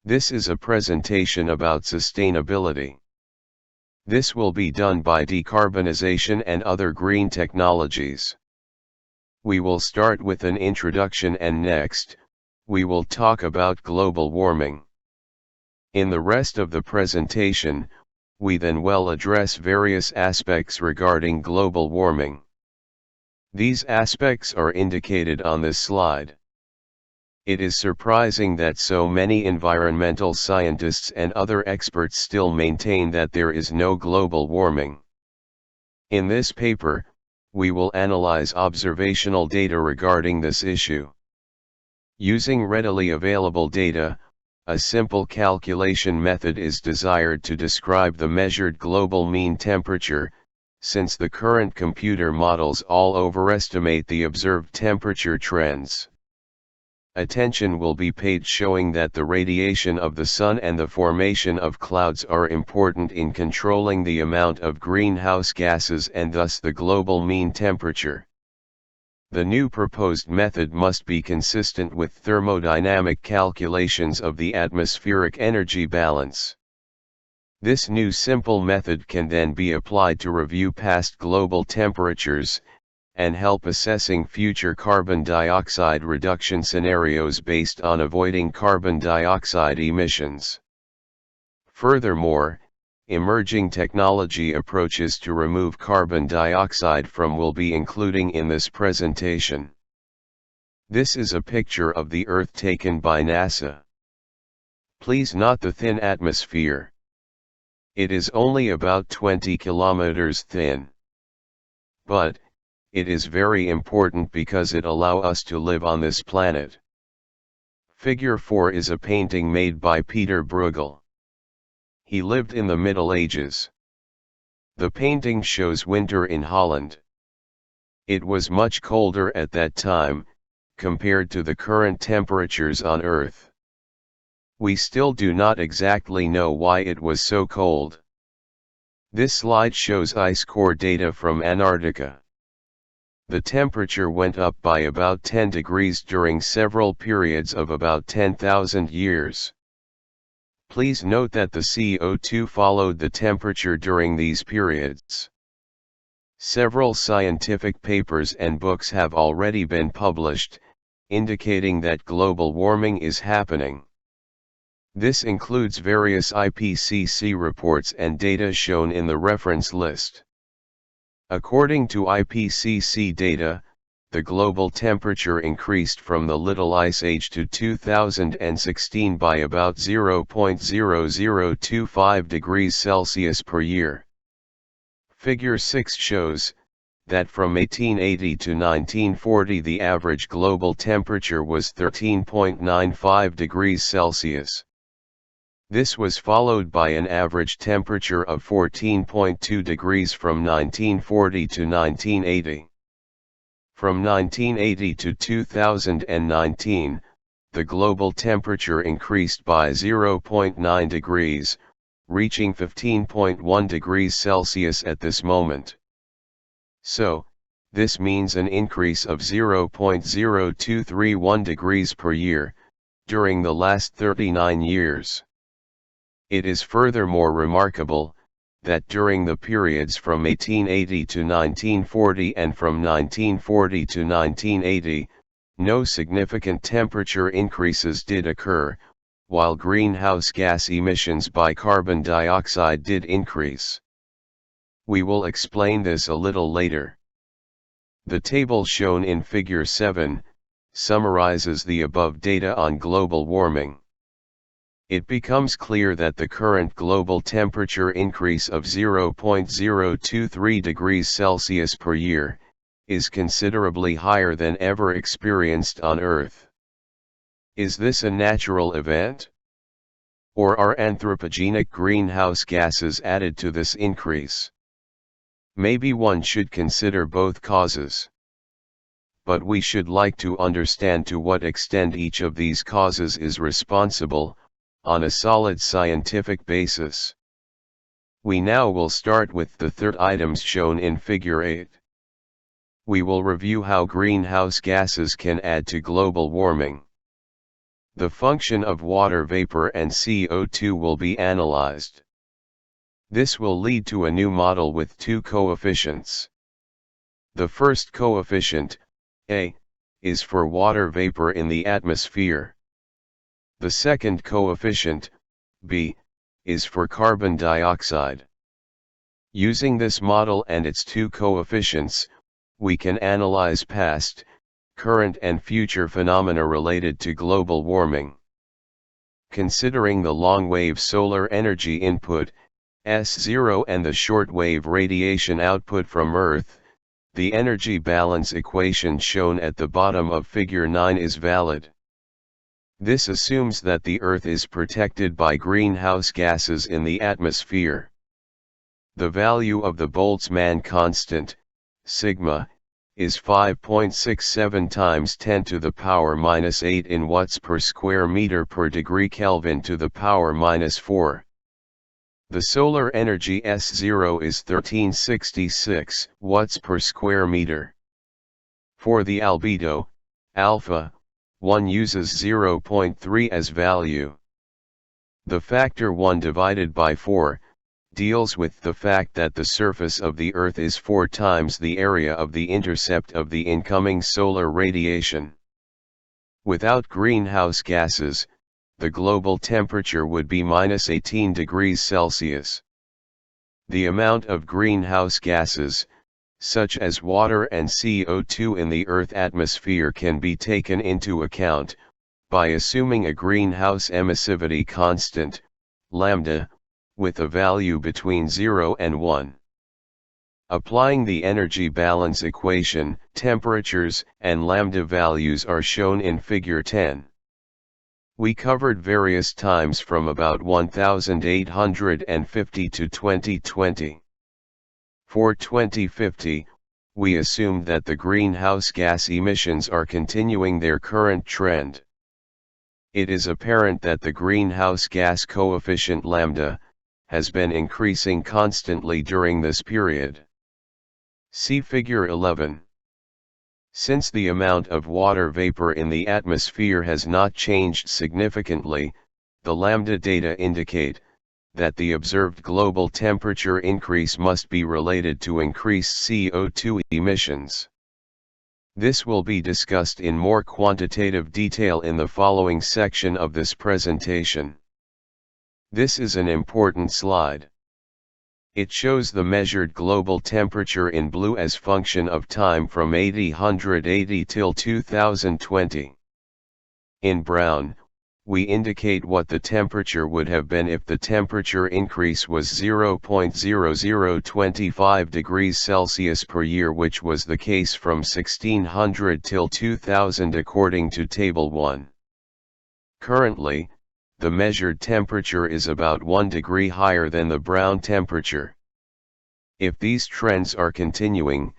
This is a presentation about sustainability. This will be done by decarbonization and other green technologies. We will start with an introduction and next, we will talk about global warming. In the rest of the presentation, we then will address various aspects regarding global warming. These aspects are indicated on this slide. It is surprising that so many environmental scientists and other experts still maintain that there is no global warming. In this paper, we will analyze observational data regarding this issue. Using readily available data, a simple calculation method is desired to describe the measured global mean temperature, since the current computer models all overestimate the observed temperature trends. Attention will be paid showing that the radiation of the sun and the formation of clouds are important in controlling the amount of greenhouse gases and thus the global mean temperature. The new proposed method must be consistent with thermodynamic calculations of the atmospheric energy balance. This new simple method can then be applied to review past global temperatures, and help assessing future carbon dioxide reduction scenarios based on avoiding carbon dioxide emissions. Furthermore, emerging technology approaches to remove carbon dioxide from will be including in this presentation. This is a picture of the Earth taken by NASA. Please note the thin atmosphere. It is only about 20 kilometers thin. But, it is very important because it allows us to live on this planet. Figure 4 is a painting made by Peter Bruegel. He lived in the Middle Ages. The painting shows winter in Holland. It was much colder at that time, compared to the current temperatures on Earth. We still do not exactly know why it was so cold. This slide shows ice core data from Antarctica. The temperature went up by about 10 degrees during several periods of about 10,000 years. Please note that the CO2 followed the temperature during these periods. Several scientific papers and books have already been published, indicating that global warming is happening. This includes various IPCC reports and data shown in the reference list. According to IPCC data, the global temperature increased from the Little Ice Age to 2016 by about 0.0025 degrees Celsius per year. Figure 6 shows that from 1880 to 1940 the average global temperature was 13.95 degrees Celsius. This was followed by an average temperature of 14.2 degrees from 1940 to 1980. From 1980 to 2019, the global temperature increased by 0.9 degrees, reaching 15.1 degrees Celsius at this moment. So, this means an increase of 0.0231 degrees per year, during the last 39 years. It is furthermore remarkable, that during the periods from 1880 to 1940 and from 1940 to 1980, no significant temperature increases did occur, while greenhouse gas emissions by carbon dioxide did increase. We will explain this a little later. The table shown in Figure 7 summarizes the above data on global warming. It becomes clear that the current global temperature increase of 0.023 degrees Celsius per year is considerably higher than ever experienced on Earth. Is this a natural event? Or are anthropogenic greenhouse gases added to this increase? Maybe one should consider both causes. But we should like to understand to what extent each of these causes is responsible, on a solid scientific basis. We now will start with the third items shown in Figure 8. We will review how greenhouse gases can add to global warming. The function of water vapor and CO2 will be analyzed. This will lead to a new model with two coefficients. The first coefficient, A, is for water vapor in the atmosphere. The second coefficient, B, is for carbon dioxide. Using this model and its two coefficients, we can analyze past, current and future phenomena related to global warming. Considering the long-wave solar energy input, S0 and the short-wave radiation output from Earth, the energy balance equation shown at the bottom of figure 9 is valid. This assumes that the Earth is protected by greenhouse gases in the atmosphere. The value of the Boltzmann constant, sigma, is 5.67 times 10 to the power minus 8 in watts per square meter per degree Kelvin to the power minus 4. The solar energy S0 is 1366 watts per square meter. For the albedo, alpha, one uses 0.3 as value. The factor 1 divided by 4, deals with the fact that the surface of the Earth is 4 times the area of the intercept of the incoming solar radiation. Without greenhouse gases, the global temperature would be minus 18 degrees Celsius. The amount of greenhouse gases, such as water and CO2 in the Earth atmosphere can be taken into account, by assuming a greenhouse emissivity constant, lambda, with a value between 0 and 1. Applying the energy balance equation, temperatures and lambda values are shown in figure 10. We covered various times from about 1850 to 2020. For 2050, we assumed that the greenhouse gas emissions are continuing their current trend. It is apparent that the greenhouse gas coefficient lambda has been increasing constantly during this period. See figure 11. Since the amount of water vapor in the atmosphere has not changed significantly, the lambda data indicate that the observed global temperature increase must be related to increased CO2 emissions. This will be discussed in more quantitative detail in the following section of this presentation. This is an important slide. It shows the measured global temperature in blue as function of time from 1880 till 2020. In brown, we indicate what the temperature would have been if the temperature increase was 0.0025 degrees Celsius per year, which was the case from 1600 till 2000 according to Table 1. Currently, the measured temperature is about 1 degree higher than the brown temperature. If these trends are continuing,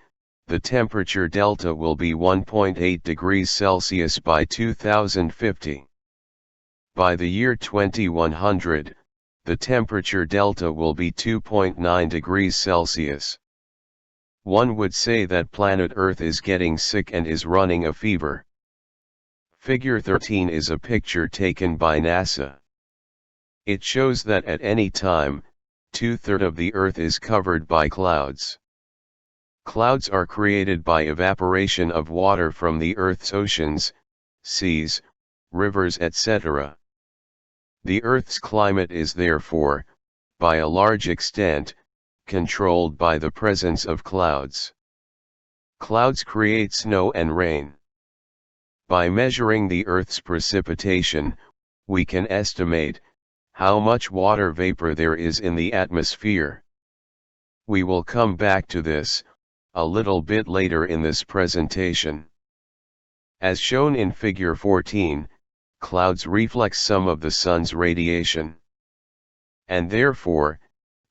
the temperature delta will be 1.8 degrees Celsius by 2050. By the year 2100, the temperature delta will be 2.9 degrees Celsius. One would say that planet Earth is getting sick and is running a fever. Figure 13 is a picture taken by NASA. It shows that at any time, 2/3 of the Earth is covered by clouds. Clouds are created by evaporation of water from the Earth's oceans, seas, rivers, etc. The Earth's climate is therefore, by a large extent, controlled by the presence of clouds. Clouds create snow and rain. By measuring the Earth's precipitation, we can estimate how much water vapor there is in the atmosphere. We will come back to this a little bit later in this presentation. As shown in figure 14, clouds reflect some of the sun's radiation, and therefore,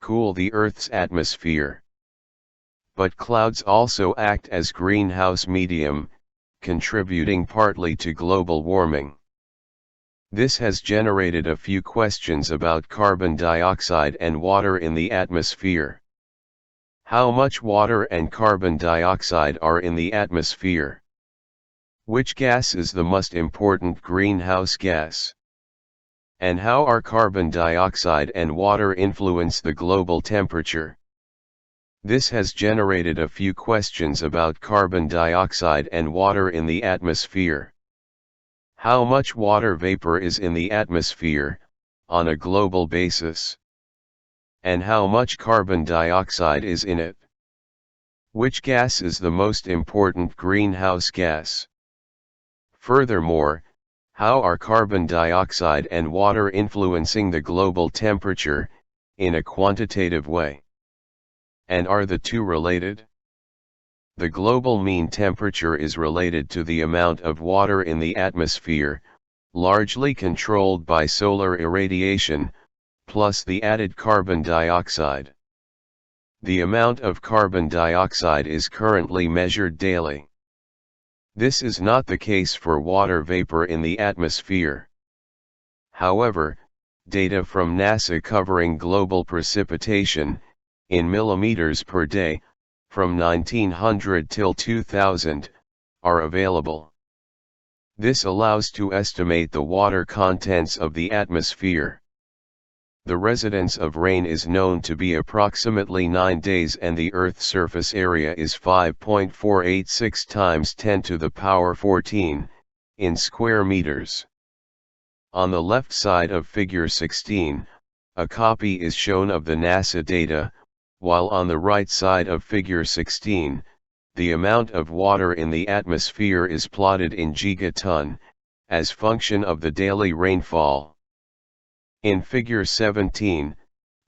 cool the Earth's atmosphere. But clouds also act as greenhouse medium, contributing partly to global warming. This has generated a few questions about carbon dioxide and water in the atmosphere. How much water and carbon dioxide are in the atmosphere? Which gas is the most important greenhouse gas? And how are carbon dioxide and water influence the global temperature? This has generated a few questions about carbon dioxide and water in the atmosphere. How much water vapor is in the atmosphere, on a global basis? And how much carbon dioxide is in it? Which gas is the most important greenhouse gas? Furthermore, how are carbon dioxide and water influencing the global temperature, in a quantitative way? And are the two related? The global mean temperature is related to the amount of water in the atmosphere, largely controlled by solar irradiation, plus the added carbon dioxide. The amount of carbon dioxide is currently measured daily. This is not the case for water vapor in the atmosphere. However, data from NASA covering global precipitation, in millimeters per day, from 1900 till 2000, are available. This allows to estimate the water contents of the atmosphere. The residence of rain is known to be approximately 9 days and the Earth's surface area is 5.486 times 10 to the power 14, in square meters. On the left side of figure 16, a copy is shown of the NASA data, while on the right side of figure 16, the amount of water in the atmosphere is plotted in gigaton, as function of the daily rainfall. In figure 17,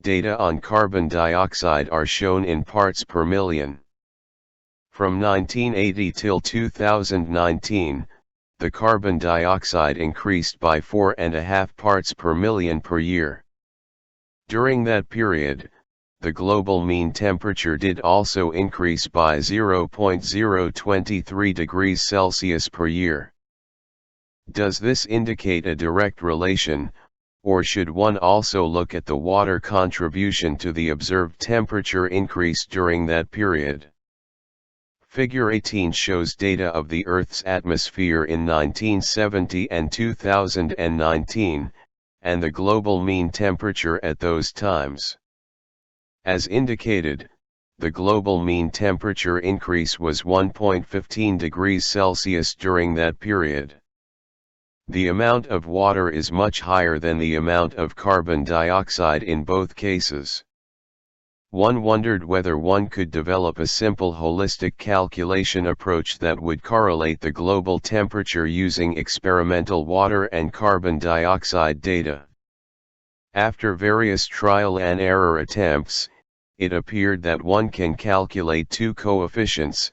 data on carbon dioxide are shown in parts per million. From 1980 till 2019, the carbon dioxide increased by 4.5 parts per million per year. During that period, the global mean temperature did also increase by 0.023 degrees Celsius per year. Does this indicate a direct relation, or should one also look at the water contribution to the observed temperature increase during that period? Figure 18 shows data of the Earth's atmosphere in 1970 and 2019, and the global mean temperature at those times. As indicated, the global mean temperature increase was 1.15 degrees Celsius during that period. The amount of water is much higher than the amount of carbon dioxide in both cases. One wondered whether one could develop a simple holistic calculation approach that would correlate the global temperature using experimental water and carbon dioxide data. After various trial and error attempts, it appeared that one can calculate two coefficients,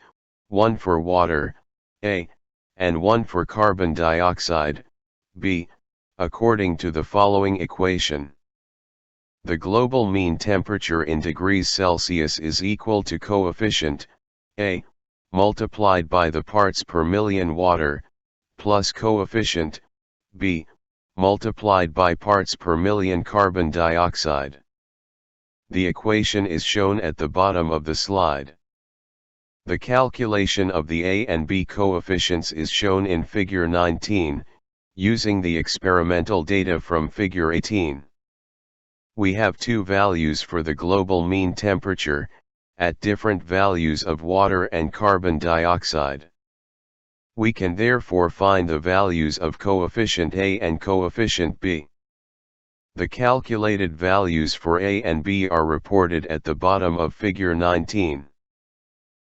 one for water, A, and one for carbon dioxide, B, according to the following equation. The global mean temperature in degrees Celsius is equal to coefficient, A, multiplied by the parts per million water, plus coefficient, B, multiplied by parts per million carbon dioxide. The equation is shown at the bottom of the slide. The calculation of the A and B coefficients is shown in figure 19, using the experimental data from figure 18. We have two values for the global mean temperature, at different values of water and carbon dioxide. We can therefore find the values of coefficient A and coefficient B. The calculated values for A and B are reported at the bottom of figure 19.